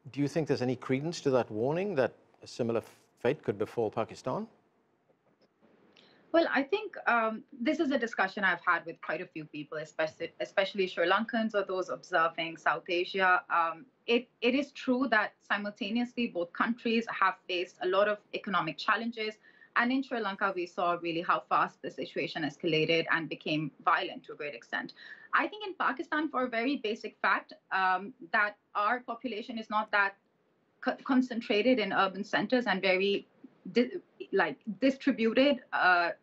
Do you think there's any credence to that warning that a similar fate could befall Pakistan? Well, I think this is a discussion I've had with quite a few people, especially Sri Lankans or those observing South Asia. It is true that simultaneously both countries have faced a lot of economic challenges. And in Sri Lanka, we saw really how fast the situation escalated and became violent to a great extent. I think in Pakistan, for a very basic fact, that our population is not that concentrated in urban centers and very distributed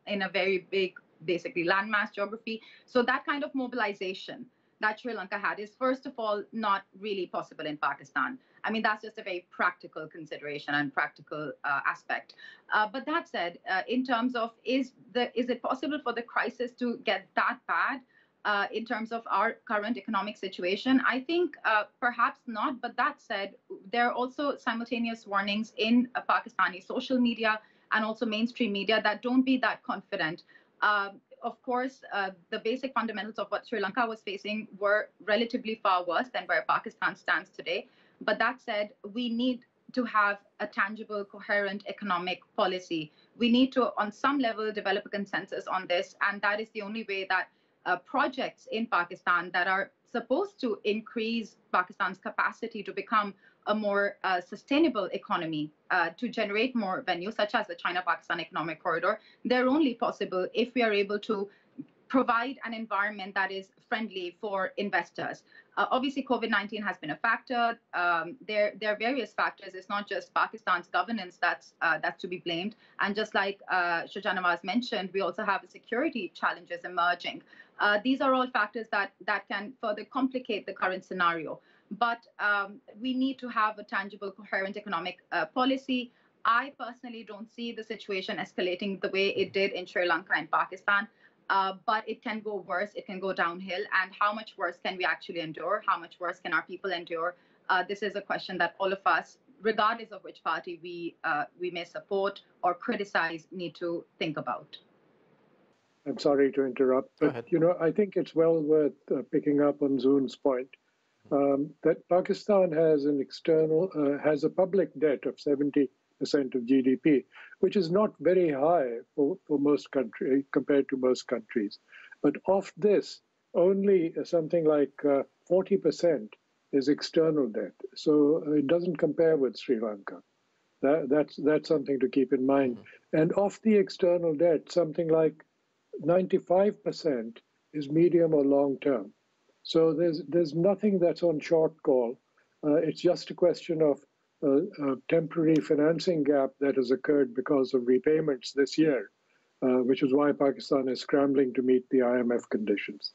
in a very big, basically landmass geography. So that kind of mobilization that Sri Lanka had is, first of all, not really possible in Pakistan. I mean, that's just a very practical consideration and practical aspect. But that said, in terms of is it possible for the crisis to get that bad in terms of our current economic situation? I think perhaps not. But that said, there are also simultaneous warnings in Pakistani social media and also mainstream media that don't be that confident. Of course, the basic fundamentals of what Sri Lanka was facing were relatively far worse than where Pakistan stands today. But that said, we need to have a tangible, coherent economic policy. We need to, on some level, develop a consensus on this. And that is the only way that projects in Pakistan that are supposed to increase Pakistan's capacity to become a more sustainable economy, to generate more revenue, such as the China-Pakistan Economic Corridor, they're only possible if we are able to provide an environment that is friendly for investors. Obviously, COVID-19 has been a factor. There are various factors. It's not just Pakistan's governance that's to be blamed. And just like Shuja Nawaz mentioned, we also have security challenges emerging. These are all factors that can further complicate the current scenario. But we need to have a tangible, coherent economic policy. I personally don't see the situation escalating the way it did in Sri Lanka and Pakistan. But it can go worse, it can go downhill. And how much worse can we actually endure? How much worse can our people endure? This is a question that all of us, regardless of which party we may support or criticize, need to think about. I'm sorry to interrupt, but I think it's well worth picking up on Zoon's point that Pakistan has has a public debt of 70% of GDP, which is not very high for most countries compared to most countries. But of this, only something like 40% is external debt. So it doesn't compare with Sri Lanka. That's something to keep in mind. And of the external debt, something like 95% is medium or long term. So there's nothing that's on short call. It's just a question of a temporary financing gap that has occurred because of repayments this year, which is why Pakistan is scrambling to meet the IMF conditions.